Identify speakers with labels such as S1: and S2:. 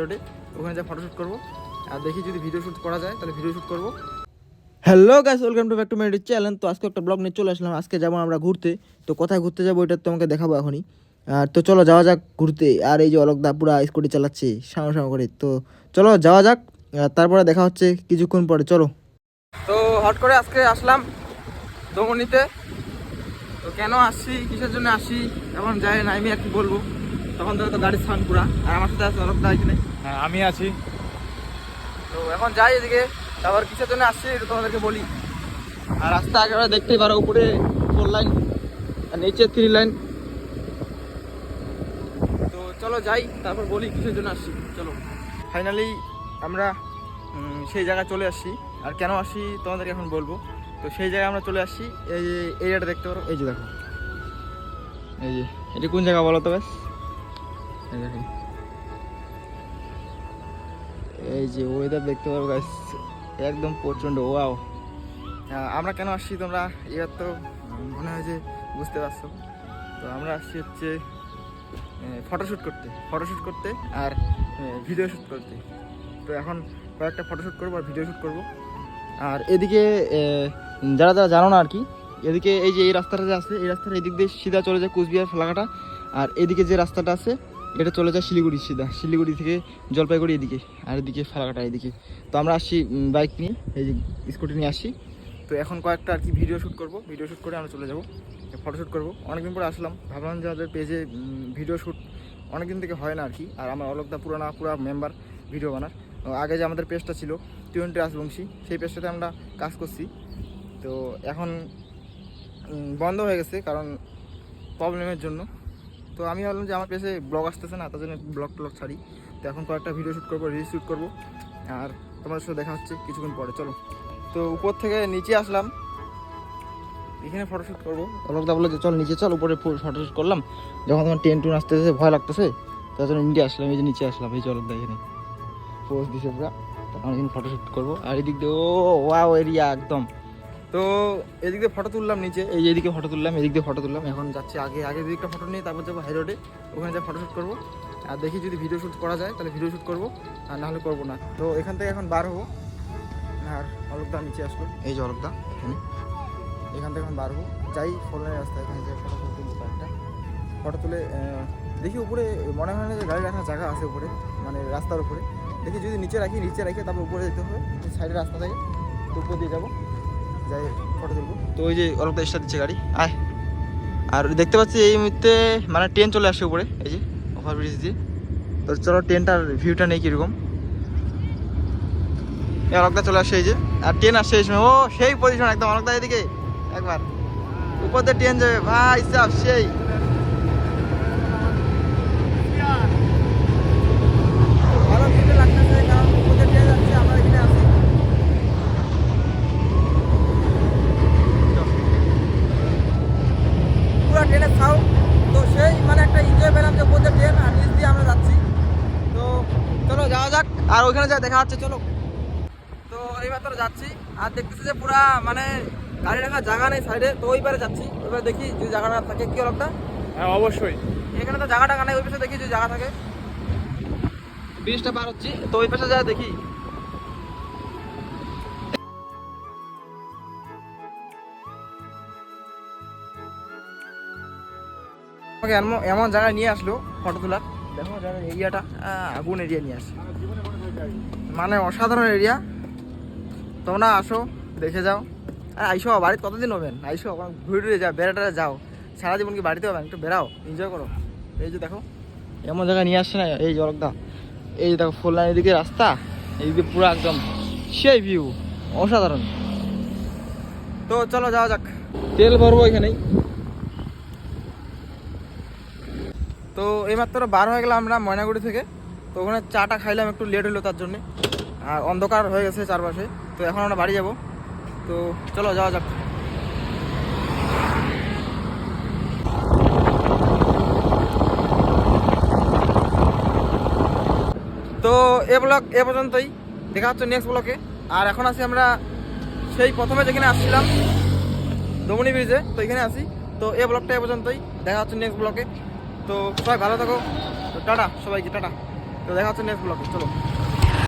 S1: রোডে, ওখানে যা ফটোশ্যুট করবো। আর দেখি যদি ভিডিও শ্যুট করা যায় তাহলে ভিডিও শ্যুট করবো।
S2: Hello guys, welcome to back to my YouTube channel. তো আজকে একটা ব্লগ নিয়ে চলে আসলাম। আজকে যাবো আমরা ঘুরতে। তো কোথায় ঘুরতে যাবো এটা তোমাকে দেখাবো এখনই। আর তো চলো যাওয়া যাক ঘুরতে। আর এই যে অলোকদা পুরা স্কুটি চালাচ্ছে সামনে সামনে করে। তো চলো যাওয়া যাক, তারপরে দেখা হচ্ছে কিছুক্ষণ পরে। চলো।
S1: তো হট করে আজকে আসলাম দমনিতে। তো কেন আসছি, কিসের জন্য আসছি এখন যাই না, আমি আর কি বলবো। তখন ধরে তো গাড়ির সাউন্ড পুরা। আর আমার সাথে আছে অলোকদা এখানে।
S3: হ্যাঁ, আমি আছি।
S1: তো এখন যাই এদিকে, তারপর কিসের জন্য আসছি এটা তোমাদেরকে বলি। আর রাস্তা একেবারে দেখতেই পারো, উপরে 4 লাইন আর নিচে 3 লাইন। তো চলো যাই, তারপর বলি কিসের জন্য আসছি। চলো, ফাইনালি আমরা সেই জায়গায় চলে আসছি। আর কেন আসি তোমাদেরকে এখন বলবো। তো সেই জায়গায় আমরা চলে আসছি। এই যে এরিয়াটা দেখতে পারো, এই যে দেখো, এই যে এটা কোন জায়গা বলো তো ব্যাস। এই দেখো, এই যে ওয়েদার দেখতে পারো গাইস, একদম প্রচণ্ড ওয়াও। আমরা কেন আসছি তোমরা এবার তো মনে হয় যে বুঝতে পারছো। তো আমরা আসছি হচ্ছে ফটোশ্যুট করতে আর ভিডিও শ্যুট করতে। তো এখন কয়েকটা ফটোশ্যুট করবো আর ভিডিও শ্যুট করবো। আর এদিকে যারা যারা জানো না আর কি, এদিকে এই যে এই রাস্তাটা যে আছে, এই রাস্তাটা এদিক দিয়ে সিধা চলে যায় কুচবিহার ফালাকাটা। আর এদিকে যে রাস্তাটা আছে এটা চলে যায় শিলিগুড়ি, সিধা শিলিগুড়ি থেকে জলপাইগুড়ি এদিকে, আর এদিকে ফালাকাটা এদিকে। তো আমরা আসছি বাইক নিয়ে, এই যে স্কুটি নিয়ে আসছি। তো এখন কয়েকটা আর কি ভিডিও শ্যুট করবো, ভিডিও শ্যুট করে আমরা চলে যাবো ফটোশ্যুট করবো। অনেকদিন পরে আসলাম, ভাবলাম যে আমাদের পেজে ভিডিও শ্যুট অনেকদিন থেকে হয় না আর কি। আর আমার অলোকদা পুরা মেম্বার ভিডিও বানার। আগে যে আমাদের পেজটা ছিল 20 রাজবংশী, সেই পেজটাতে আমরা কাজ করছি। তো এখন বন্ধ হয়ে গেছে কারণ প্রবলেমের জন্য। তো আমি ভাবলাম যে আমার পেজে ব্লগ আসতেছে না, তার জন্য ব্লগ ছাড়ি। তো এখন কয়েকটা ভিডিও শ্যুট করবো, রিল শ্যুট করবো। আর তোমাদের সাথে দেখা হচ্ছে কিছুক্ষণ পরে। চলো। তো উপর থেকে নিচে আসলাম, এখানে ফটোশ্যুট করবো। অলোকদা বললো যে চল নিচে চল, উপরে ফটোশ্যুট করলাম। যখন তোমার ট্রেন আসতেছে ভয় লাগতেছে, তার জন্য নিচে আসলাম। এই যে নিচে আসলাম, এই যে অলোকদা এখানে পোজ দিছে পুরা। তখন এখানে ফটোশ্যুট করবো। আর এদিক দিয়ে ওয়াও এরিয়া একদম। তো এদিক দিয়ে ফটো তুললাম নিচে, এই এদিকে ফটো তুললাম, এদিক দিয়ে ফটো তুললাম। এখন যাচ্ছি আগে দিকটা ফটো নিয়ে তারপর যাবো হাই রোডে, ওখানে যা ফটোশ্যুট করবো। আর দেখি যদি ভিডিও শ্যুট করা যায় তাহলে ভিডিও শ্যুট করবো, আর নাহলে করবো না। তো এখান থেকে এখন বার হবো। আর অলোকদা নিচে আসলো, এই যে অলোকদা এখান থেকে এখন বার হবো, যাই 4 লাইনের রাস্তায়। এখানে যে ফটো তুলবো, কয়েকটা ফটো তুলে দেখি উপরে মনে হয় না যে গাড়ি রাখার জায়গা আছে উপরে, মানে রাস্তার উপরে। দেখি যদি নিচে রেখে তারপর উপরে যেতে হবে, সাইডে রাস্তা থাকে। তো উপর দিয়ে যাবো, যাই ফটো তুলবো। তো ওই যে অলোকদা স্টার্ট দিচ্ছে গাড়ি, আয়। আর দেখতে পাচ্ছি এই মুহূর্তে মানে ট্রেন চলে আসছে উপরে, এই যে ওভারব্রিজ দিয়ে। তো চলো ট্রেনটার ভিউটা নেই কীরকম। অলোকদা চলে আসছে এই যে, আর ট্রেন আসছে এই সময়। ও সেই পজিশন একদম, অলোকদা এদিকে একবার উপর দিয়ে ট্রেন যাবে ভাই সাহ, সেই ভালো ভিডিও লাগতেছে কারণ উপর দিয়ে ট্রেন যাচ্ছে, আমরা এখানে আছি। পুরো ট্রেনের সাউন্ড তো সেই মানে একটা এনজয় পেলাম যে উপর দিয়ে ট্রেন আর নিচ দিয়ে আমরা যাচ্ছি। তো চলো যাওয়া যাক, আর ওইখানে যা দেখা হচ্ছে। চলো। তো এইবার তো যাচ্ছি, আর দেখতেছি যে পুরা মানে গাড়ি রাখার জায়গা নেই সাইডে। তো ওইবারে যাচ্ছি, ওইবার দেখি যদি জায়গাটা থাকে। কি অলোকদা?
S3: হ্যাঁ, অবশ্যই।
S1: এখানে তো জায়গা টাকা নেই, ওই পাশে দেখি যদি জায়গা থাকে। ব্রিজটা পার হচ্ছি, তো ওই পাশে যা দেখি। আমাকে এমন জায়গায় নিয়ে আসলো ফটো তোলার। দেখো এরিয়াটা আগুন এরিয়া নিয়ে আসছে, মানে অসাধারণ এরিয়া। তোমরা আসো, দেখে যাও। আর আইসো, বাড়িতে কতদিন হবেন? আইসো ঘুরে যাও, বেড়াটা যাও। সারা জীবন কি বাড়িতে হবেন? একটু বেড়াও, এনজয় করো। এই যে দেখো এমন জায়গায় নিয়ে আসছে না, এই অলোকদা। এই যে দেখো 4 লাইন এদিকে রাস্তা, এইদিকে পুরো একদম সেই ভিউ, অসাধারণ। তো চলো যাওয়া যাক, তেল ভরবো এখানেই। তো এইমাত্র বার হয়ে গেলাম আমরা ময়নাগুড়ি থেকে। তো ওখানে চাটা খাইলাম, একটু লেট হলো তার জন্যে। আর অন্ধকার হয়ে গেছে চারপাশে। তো এখন আমরা বাড়ি যাব। তো চলো যাওয়া যাক। তো ব্লগ এ পর্যন্তই, দেখা হচ্ছে নেক্সট ব্লগে। আর এখন আছি আমরা সেই প্রথমে যেখানে আসছিলাম, দমনি ব্রিজে। তো এখানে আসি। তো ব্লগটা এ পর্যন্তই, দেখা হচ্ছে নেক্সট ব্লগে। তো সবাই ভালো থাকো। তো টাটা সবাইকে, টাটা। তো দেখা হচ্ছে নেক্সট ব্লগে, চলো।